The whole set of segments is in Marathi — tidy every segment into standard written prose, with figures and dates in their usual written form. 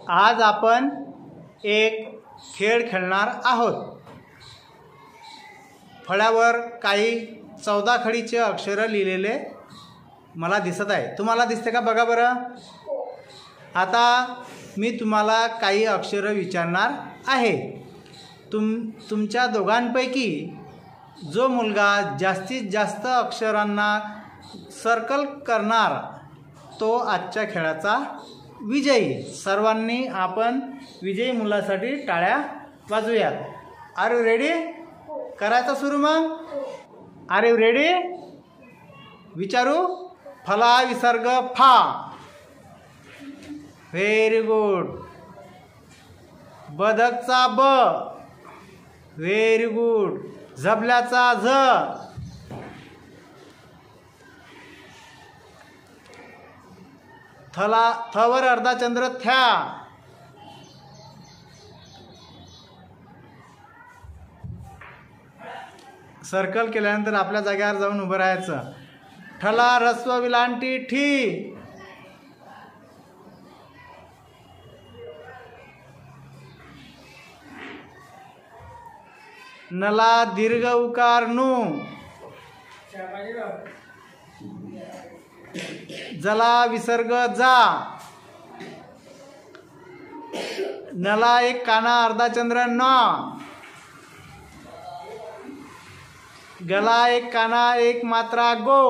आज आपण एक खेळ खेळणार आहोत। फळ्यावर काही 14 खडीचे अक्षर लिहिलेले मला दिसत आहे। तुम्हाला दिसते का बघा बरं। आता मी तुम्हाला काही अक्षर विचारणार आहे। तुमच्या दोघांपैकी जो मुलगा जास्तीत जास्त अक्षरांना सर्कल करणार तो आजच्या खेळाचा विजयी। सर्वांनी आपण विजयी मुलासाठी टाळ्या वाजवूयात। R you ready? करायचं सुरू मग? Are you ready? विचारू? फला विसर्ग फा। Very good. बदकचा ब। Very good. झबल्याचा झ। थवर अर्धाचंद्र थ्या। सर्कल केल्यानंतर आपल्या जागेवर जाऊन उभं राहायचं। ठला रस्व विलांटी ठी। नला दीर्घ उकार नु। जला विसर्ग जा। नला एक काना अर्धाचंद्र न। गला एक काना एक मात्रा गो।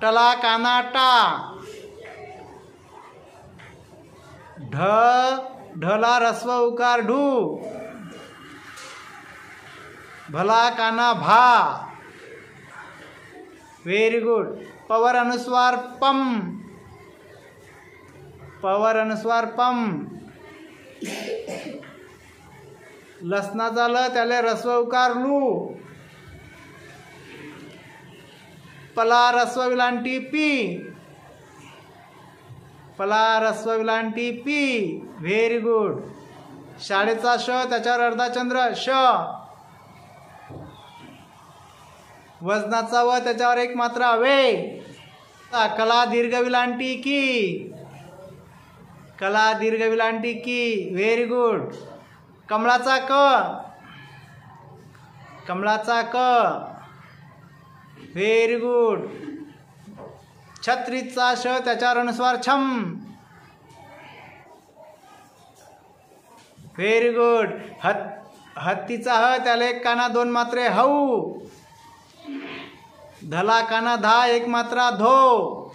टला काना टा। ढला रस्व उकार ढू। भला काना भा। Very good. पवर अनुस्वार पम। पवर अनुस्वार पम। लसणाचा ल त्याला रस्व उकार लू। पला रस्व विलांटी पी। पला रस्व विलांटी पी। Very good. शाळेचा श त्याच्यावर अर्धाचंद्र श। वजनाचा व त्याच्यावर एक मात्रा वे। कला दीर्घ विलांटी की। कला दीर्घ विलांटी की। Very good. कमळाचा क। कमळाचा क। Very good. छत्रीचा श त्याच्यावर अनुस्वार छम। Very good. हत्तीचा ह त्याला एक काना दोन मात्रे हऊ। धला काना धा एक मात्रा धो।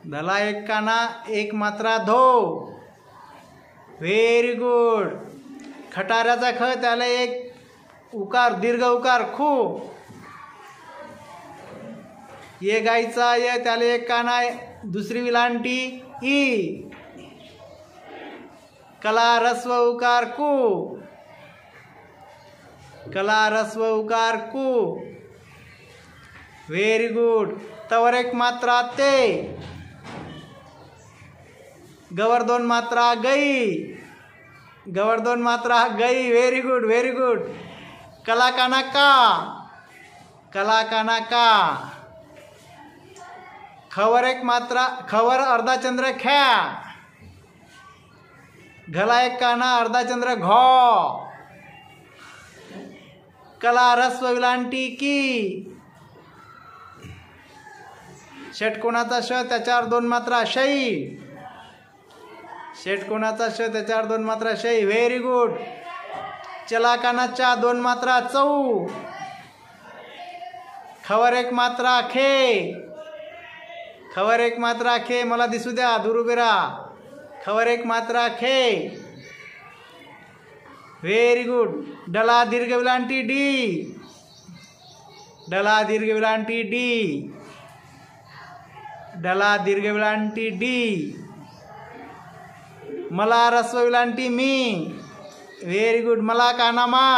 धला एक काना एक मात्रा धो। Very good. खटाऱ्याचा ख त्याला एक उकार दीर्घ उकार खू। ये गाईचा ये त्याला एक काना दुसरी विलांटी ई। कला रस्व उकार कू। कला रस्व उकार कू। Very good. तवर एक मात्रा ते। गवर दोन मात्रा गई। गवर दोन मात्रा गई। Very good very good. कला काना का। कला काना का। खवर एक मात्रा खवर अर्धाचंद्र ख्या। घला एक काना अर्धाचंद्र घो। कला रस्व विलांटी की। षटकोणाचा श त्याच्यावर दोन मात्रा शई। षटकोणाचा श त्याच्यावर दोन मात्रा शई। Very good. चला कानाच्या दोन मात्रा चौ। खवर एक मात्रा खे। खवर एक मात्रा खे। मला दिसू द्या दूर उभे राहा। खवर एक मात्रा खे। Very good. डला दीर्घ विलांटी डी। डला दीर्घ विलांटी डी। डला दीर्घ विलांटी डी। मला रस्व विलांटी मी। Very good. मला काना मा।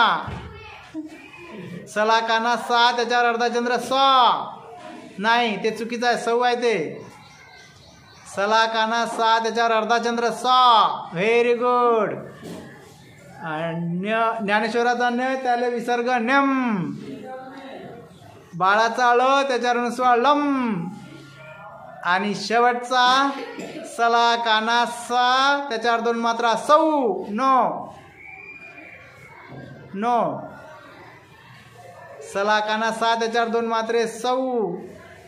सला काना सा त्याच्यावर अर्धाचंद्र स। नाही ते चुकीचं आहे सौ आहे ते। सला काना सा त्याच्यावर अर्धाचंद्र स। Very good. ज्ञानेश्वराचा न त्याला विसर्ग न्यम। 12चा ळ त्याच्यावर अनुस्वार लम. आणि शेवटचा सला काना सा, त्याच्यावर 2 मात्रा सौ. No no. सला काना सा, त्याच्यावर 2 मात्रे सौ.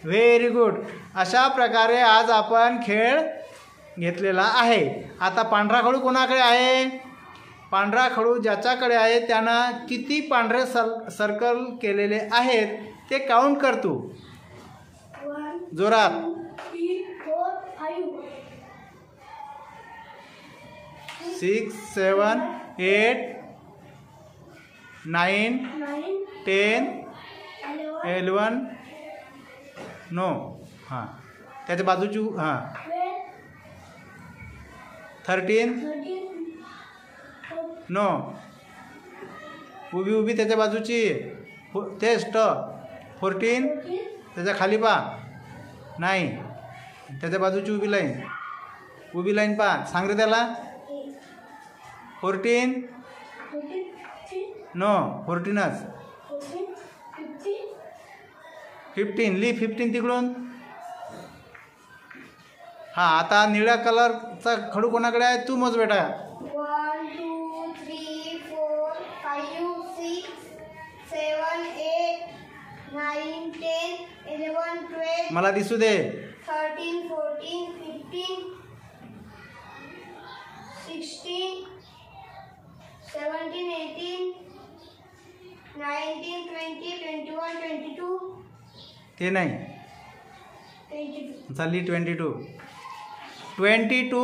Very good. अशा प्रकारे आज आपण खेळ घेतलेला आहे. आता पांढरा खडू कोणाकडे आहे? पांढरा खडू ज्याच्याकडे आहे त्यानं किती पांढरे सर्कल केलेले आहेत ते काउंट कर तू. जोरात. 6 7 8 9 10 11 नो. हां त्याच्या बाजूची हां 13 नो. उभी उभी त्याच्या बाजूची टेस्ट 14 त्याच्या खाली पा नाही त्याच्या बाजूची उभी लाईन पा. सांग रे त्याला. 14 नो 14च. 15 ली 15 तिकडून. हां आता निळ्या कलरचा खडू कोणाकडे आहे? तू मोज बेटा. 1 2 3 4 5 6 7 8 9 10 11 12 मला दिसू दे. 13 14 15 16 17 18 19 20 21 22 ते नाही 22 चालली 22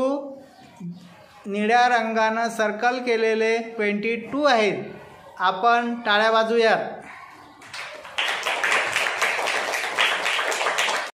निळ्या रंगानं सर्कल केलेले 22 आहेत. आपण टाळ्या वाजूयात.